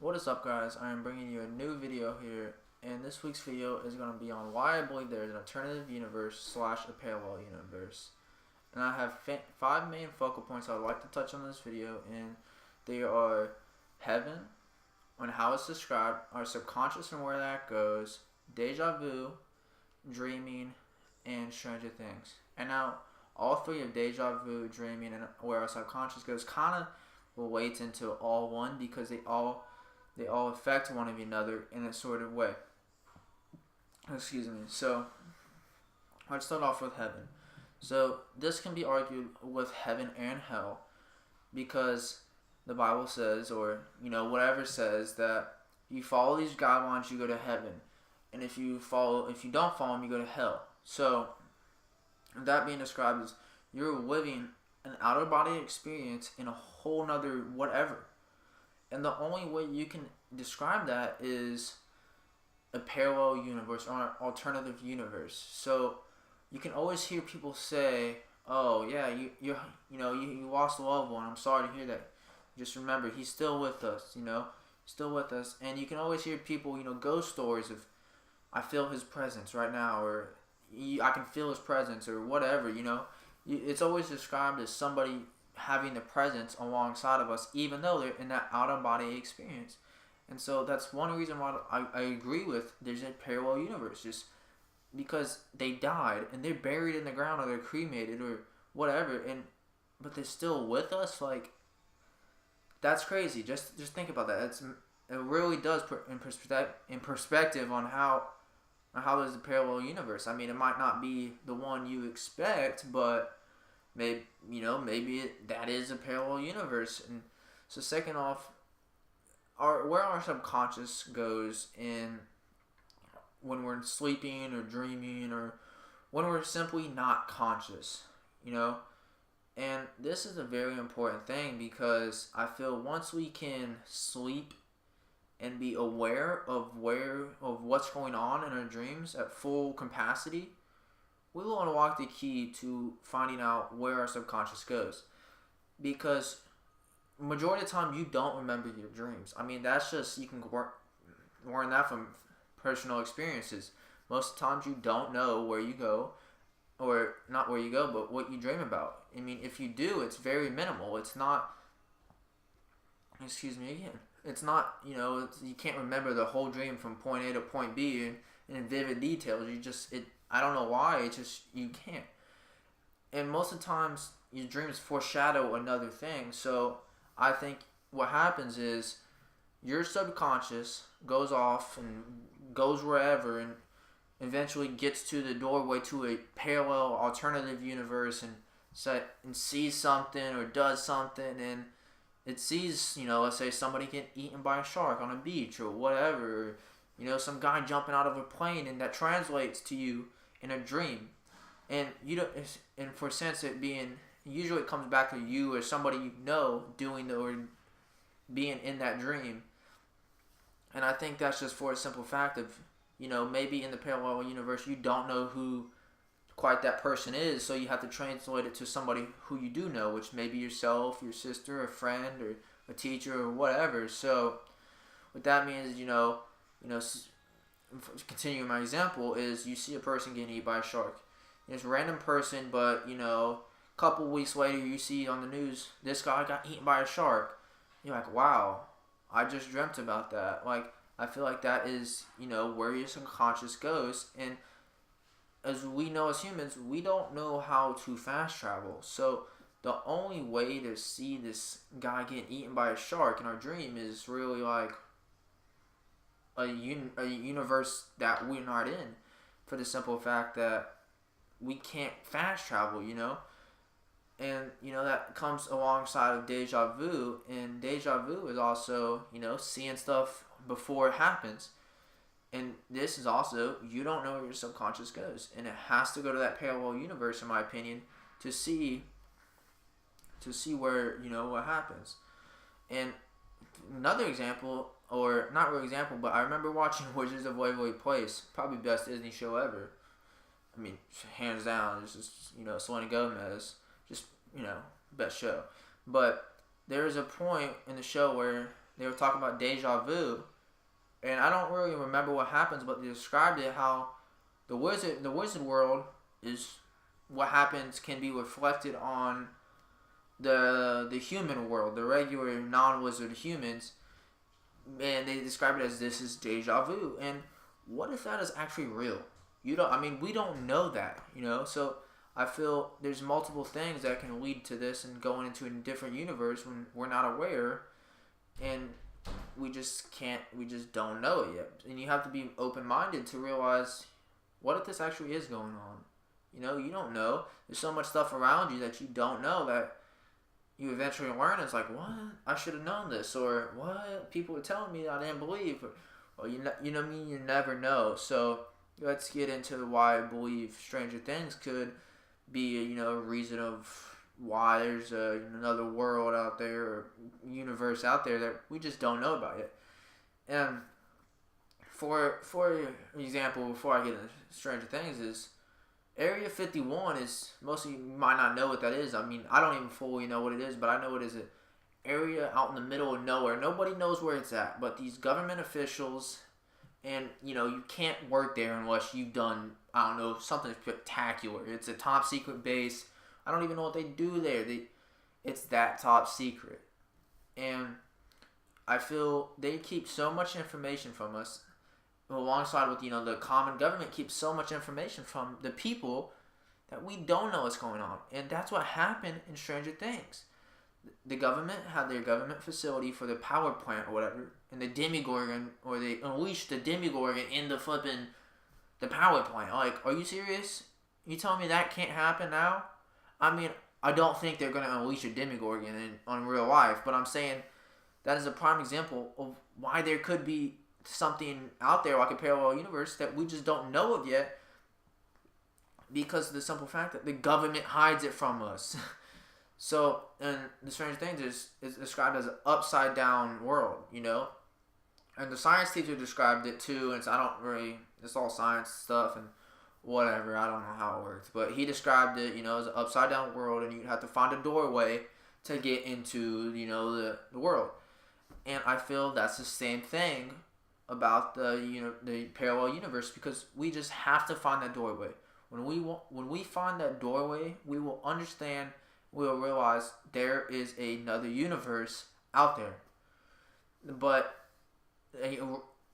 What is up, guys? I am bringing you a new video here, and this week's video is going to be on why I believe there is an alternative universe slash a parallel universe. And I have 5 main focal points I'd like to touch on this video, and they are heaven, and how it's described, our subconscious and where that goes, deja vu, dreaming, and Stranger Things. And now, all three of deja vu, dreaming, and where our subconscious goes kind of relates into all one because they all affect one of another in a sort of way. Excuse me. So, let's start off with heaven. So, this can be argued with heaven and hell because the Bible says, or, whatever says, that you follow these guidelines, you go to heaven. And if you don't follow them, you go to hell. So, that being described as you're living an outer body experience in a whole nother whatever. And the only way you can describe that is a parallel universe or an alternative universe. So you can always hear people say, "Oh yeah, you lost a loved one. I'm sorry to hear that. Just remember, he's still with us. Still with us." And you can always hear people, ghost stories of, "I feel his presence right now," or "I can feel his presence," or whatever. It's always described as somebody having the presence alongside of us, even though they're in that out-of-body experience. And so that's one reason why I agree with there's a parallel universe, just because they died and they're buried in the ground or they're cremated or whatever, but they're still with us. Like, that's crazy. Just think about that. It really does put in perspective on how there's a parallel universe. I mean, it might not be the one you expect, but maybe that is a parallel universe. And so, second off, where our subconscious goes in when we're sleeping or dreaming or when we're simply not conscious, And this is a very important thing because I feel once we can sleep and be aware of what's going on in our dreams at full capacity, we will unlock the key to finding out where our subconscious goes. Because majority of the time you don't remember your dreams. I mean, that's just, you can learn that from personal experiences. Most of the times you don't know where you go, or not where you go, but what you dream about. I mean, if you do, it's very minimal. It's not, excuse me again. It's not, you can't remember the whole dream from point A to point B in vivid details. I don't know why, it's just, you can't. And most of the times, your dreams foreshadow another thing. So, I think what happens is, your subconscious goes off and goes wherever and eventually gets to the doorway to a parallel alternative universe and sees something or does something, and it sees, let's say somebody get eaten by a shark on a beach or whatever, or, some guy jumping out of a plane, and that translates to you in a dream. And for sense it being, usually it comes back to you or somebody doing or being in that dream. And I think that's just for a simple fact of, maybe in the parallel universe you don't know who quite that person is, so you have to translate it to somebody who you do know, which may be yourself, your sister, a friend, or a teacher, or whatever. So what that means is, continuing my example, is you see a person getting eaten by a shark. It's a random person, but a couple weeks later you see on the news, this guy got eaten by a shark. You're like, wow, I just dreamt about that. Like, I feel like that is, where your subconscious goes. And as we know as humans, we don't know how to fast travel. So the only way to see this guy getting eaten by a shark in our dream is really like a universe that we're not in, for the simple fact that we can't fast travel, And, that comes alongside of deja vu. And deja vu is also, seeing stuff before it happens. And this is also, you don't know where your subconscious goes. And it has to go to that parallel universe, in my opinion, to see where, what happens. And another example, or not real example, but I remember watching Wizards of Waverly Place, probably best Disney show ever. I mean, hands down, it's just, Selena Gomez, just, best show. But there is a point in the show where they were talking about deja vu, and I don't really remember what happens, but they described it how the wizard world is what happens can be reflected on the human world, the regular non-wizard humans, and they describe it as this is deja vu. And what if that is actually real? We don't know that, So I feel there's multiple things that can lead to this and going into a different universe when we're not aware, and we just don't know it yet. And you have to be open-minded to realize, what if this actually is going on? You don't know. There's so much stuff around you that you don't know that you eventually learn. It's like, what? I should have known this, or what? People were telling me that I didn't believe, or you never know. So let's get into why I believe Stranger Things could be a reason of why there's another world out there or universe out there that we just don't know about yet. And for example, before I get into Stranger Things, is Area 51 is, most of you might not know what that is. I don't even fully know what it is, but I know it is an area out in the middle of nowhere. Nobody knows where it's at, but these government officials, and you can't work there unless you've done, I don't know, something spectacular. It's a top secret base. I don't even know what they do there. It's that top secret. And I feel they keep so much information from us, alongside with the common government keeps so much information from the people that we don't know what's going on. And that's what happened in Stranger Things. The government had their government facility for the power plant or whatever, and the Demogorgon, or they unleashed the Demogorgon in the power plant. Like, are you serious? You telling me that can't happen now? I don't think they're gonna unleash a Demogorgon on real life, but I'm saying that is a prime example of why there could be something out there like a parallel universe that we just don't know of yet, because of the simple fact that the government hides it from us. So, and the Stranger Things is described as an upside down world, and the science teacher described it too. And it's all science stuff and whatever. I don't know how it works, but he described it, as an upside down world, and you'd have to find a doorway to get into, the world. And I feel that's the same thing about the parallel universe, because we just have to find that doorway. When we find that doorway, we will understand. We'll realize there is another universe out there. But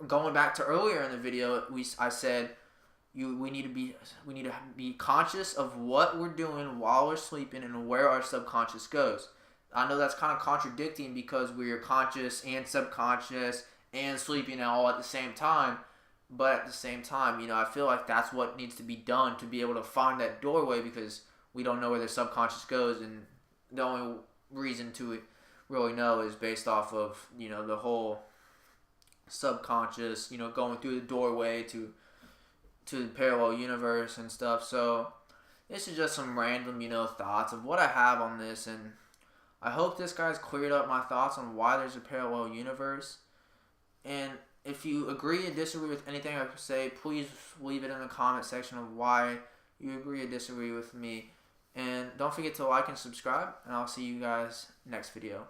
going back to earlier in the video, I said we need to be conscious of what we're doing while we're sleeping and where our subconscious goes. I know that's kind of contradicting, because we're conscious and subconscious and sleeping all at the same time. But at the same time, I feel like that's what needs to be done to be able to find that doorway, because we don't know where the subconscious goes, and the only reason to really know is based off of, the whole subconscious, going through the doorway to the parallel universe and stuff. So this is just some random, thoughts of what I have on this, and I hope this guy's cleared up my thoughts on why there's a parallel universe. And if you agree or disagree with anything I say, please leave it in the comment section of why you agree or disagree with me. And don't forget to like and subscribe, and I'll see you guys next video.